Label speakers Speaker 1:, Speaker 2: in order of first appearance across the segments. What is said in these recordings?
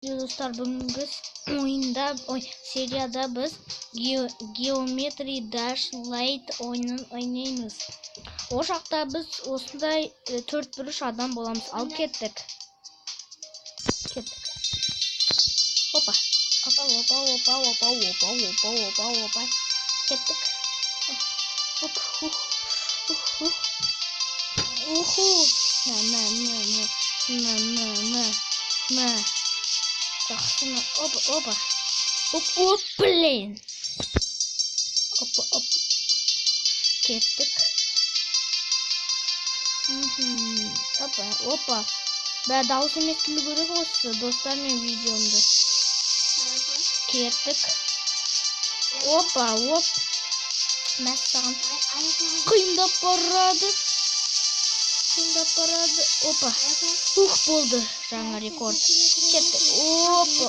Speaker 1: Dostlar бүгінгі серияда біз Geometry Dash Light ойынын ойнаймыз. О жақта біз осындай 4-3 адам боламыз. Ал кеттік. Опа. Кеттік. Жақсына, опа. Блин. Опа. Кеттік. Опа. Бә дауыс еместілі көрек осы достар мен видеомды. Кеттік. Опа. Мәссаған. Қиындап барады. Опа. Болды. Жаңа рекорд. Кеттік. Опа.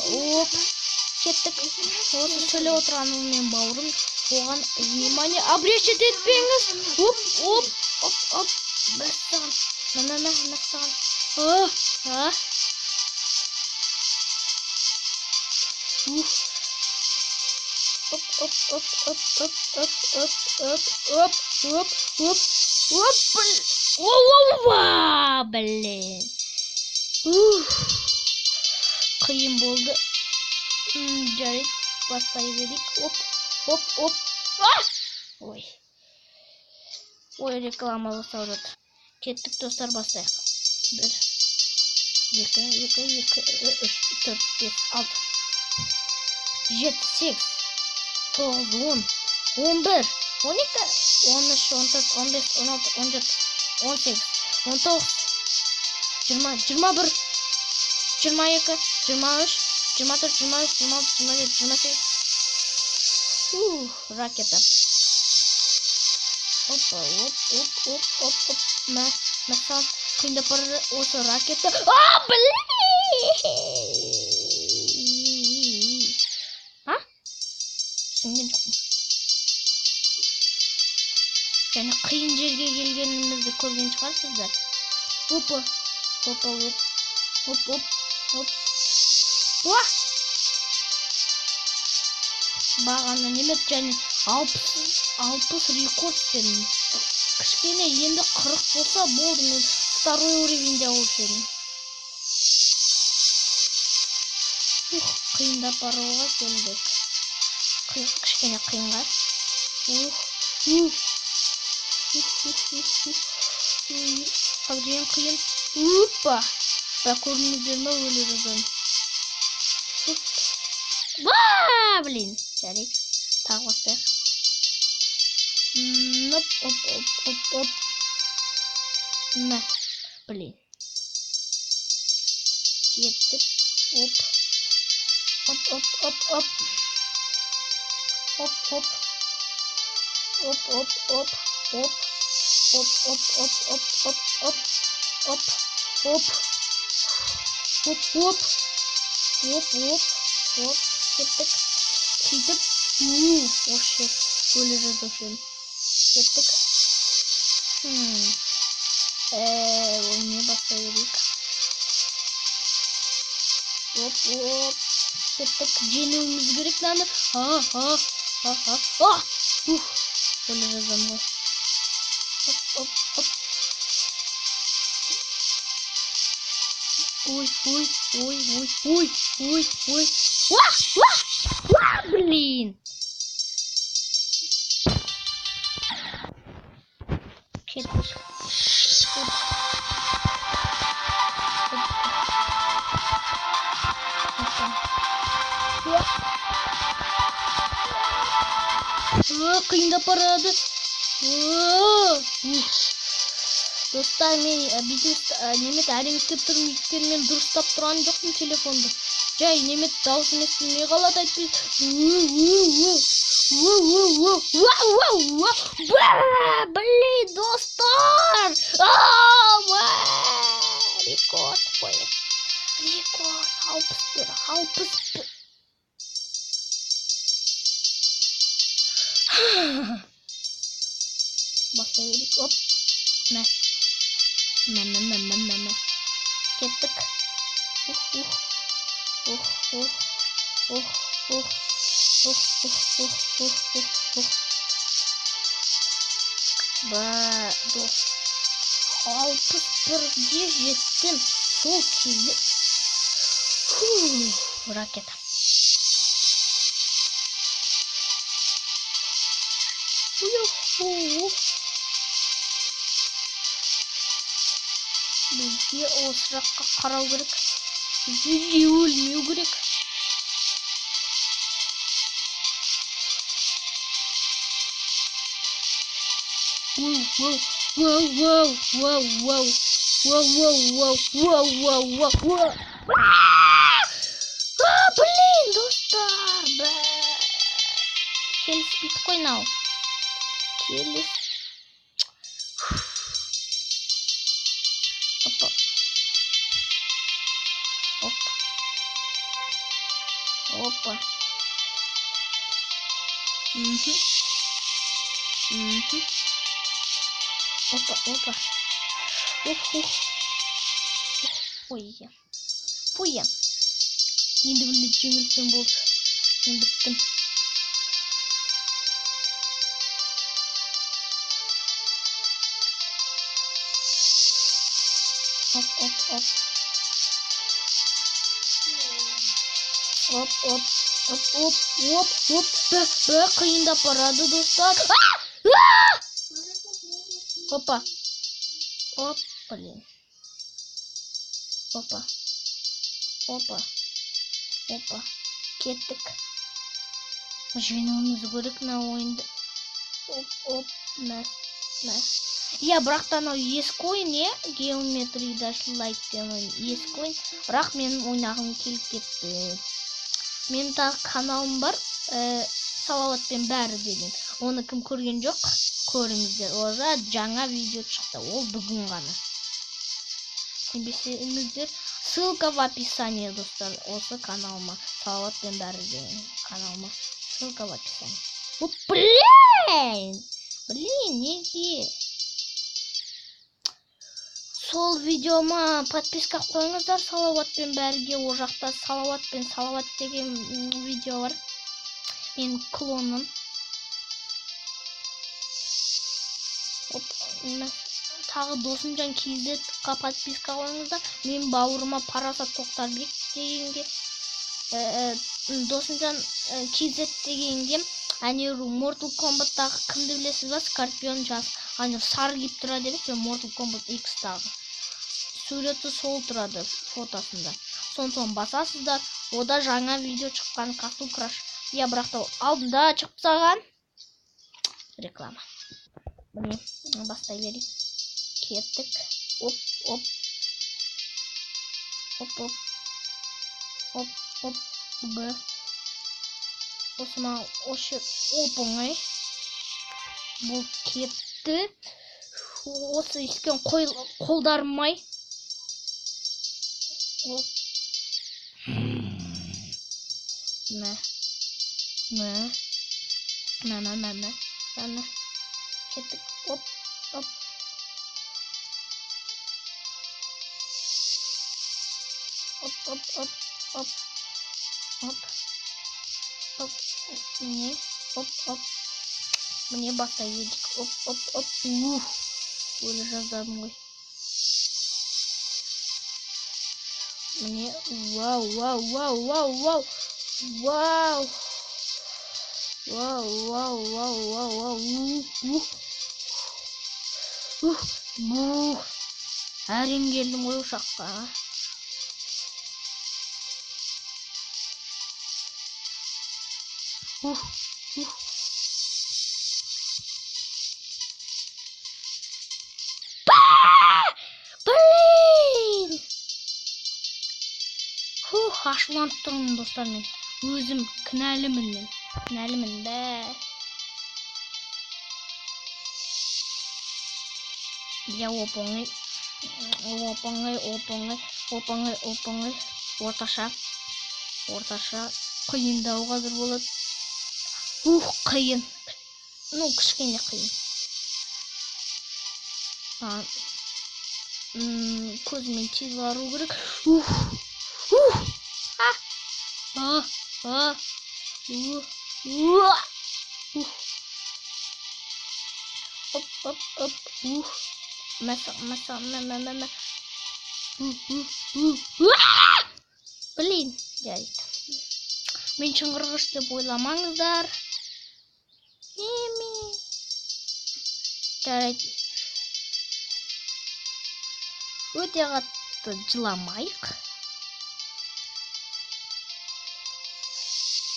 Speaker 1: Кеттік. Осы сөйле отырғаным мен бауырым. Оған внимание обращать етпеңіз. Оп. Мәссаған. Мәссаған. Блин. Қиын болды. Жарайды, бастай берейік. Оп. Ой, реклама жасап жатыр. Кеттік достар, бастайық. 1 2 3 4 5 6 7 8 9 10 11 12 13 14 15 16 17 18 19 20 21 22 23 24 25 26 27 28 ракета. Опа. Мәссаған. Қиындап барады осы ракета. Блин! Түсінген жоқпын. Және қиын жерге келгенімізді көрген шығарсыздар. Опа. Бағаны немет және 60 рекорд істедім. Кішкене енді 40 болса болды, мен второй уровеньде ауып едім. Қиындап баруға келдік. Кішкене қиынға. Қабден қиын. Опа. Көрініздер ме өлер ұзын. Блин. Жарайды. Тағы бастайық. Оп. Блин. Кеттік. Оп. Кеттік. Сөйтіп. Ошы. Өлер ұзын. Кеттік. Ол не бастай берейік. Оп. Кеттік. Женуіміз керек наны. Өлер ұзын ғой. Оп. Ой. Блин. Кеттік. Қиындап барады. Достар, мен немет әрең істеп тұрмын, өйткені мен дұрыстап тұрған жоқпын телефонды. Жай немет дауыс естілмей қалады айтпейді. Блин, достар! Рекорд қойы. Рекорд 61. Бастай берейік. Оп. Кеттік. Alpız birge jettim. Сол кезде ракета. Bizге осы жаққа қарау керек. Bizге өлмеу керек. Блин, достар, келіспейді қой мынау. Опа. Опа. Ой. Енді білді жеңілсем болды. Мен біттім. Оп. Қиындап барады, достар. Опа. Блин. Опа. Кеттік. Жеңуіміз керек мына ойынды. Я бірақ та ескі ойын, Geometry Dash Light деген ойын ескі ойын. Бірақ менің ойнағым келіп кетті. Менің тағы каналым бар, Салауатпен бәрі деген. Оны кім көрген жоқ, көріңіздер. Ода жаңа видео шықты, ол бүгін ғана. Сенбесеңіздер, ссылка в описании, достар. Осы каналыма, Салауатпен бәрі деген каналыма. Ссылка в описании. Блин, неге? Сол видеома подписка қойыңыздар, Салауатпен бәріге. О жақта Салауат деген видео бар. Мен клоным. Тағы Досымжан KZ-қа подписка қойыңыздар. Мен бауырыма Парасат Тоқтарбек дегенге, Досымжан KZ дегенге, әнеру Mortal Kombat'тағы кімді білесіз ба? Скорпион жас. Әнер сары киіп тұрады емес, Mortal Kombat X-тағы. Суреті сол тұрады фотосында. Сон басасыздар. Ода жаңа видео шыққан Castle Crush. Я бірақта алдында шығып тастаған реклама. Міне, бастай берейік. Кеттік. Оп. Б. Осыма ошы оп-оңай. Бұл кетті. Осы ескен қолдармай. Мә. Кеттік. Оп. Міне. Міне бастай едік. Оп. Өлі жаздадым ғой. Міне. Вау. Әрең келдім ғой ұшаққа. Блин! Ашуланып тұрмын, достар, мен. Өзім кінәлімін бә. Я оп-оңай. Орташа. Қиындау қазір болады. Қиын. Кішкене қиын. Көзімен тез бару керек. Блин, жарайды. Мен шыңғырғыш деп ойламаңыздар. Жарайды. Өте қатты жыламайық.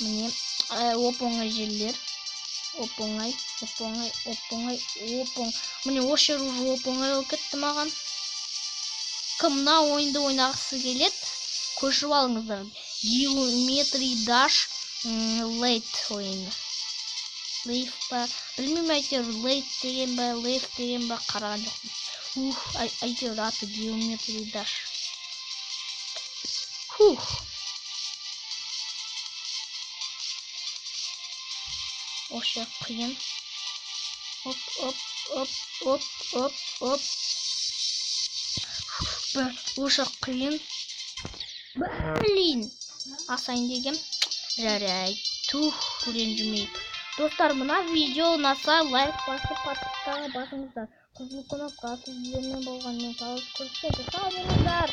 Speaker 1: Міне, оп-оңай жерлер. Оп-оңай. Міне, осы жер уже оп-оңай болып кетті маған. Кім мына ойынды ойнағысы келеді? Көшіп алыңыздар. Geometry Dash Late ойыны. Лейф па, білмеймін әйтеуір Late деген ба, Лейф деген ба қараған жоқпын. Әйтеуір аты Geometry Dash. Осы қиын. Осы қиын. Блин. Асайын дегем. Жарайды. Ренжімейік. Достар, мына видео ұнаса, лайк басып, подпискаға басыңыздар. Қызыл кнопка сіздермен болғанмен сау болыңыздар.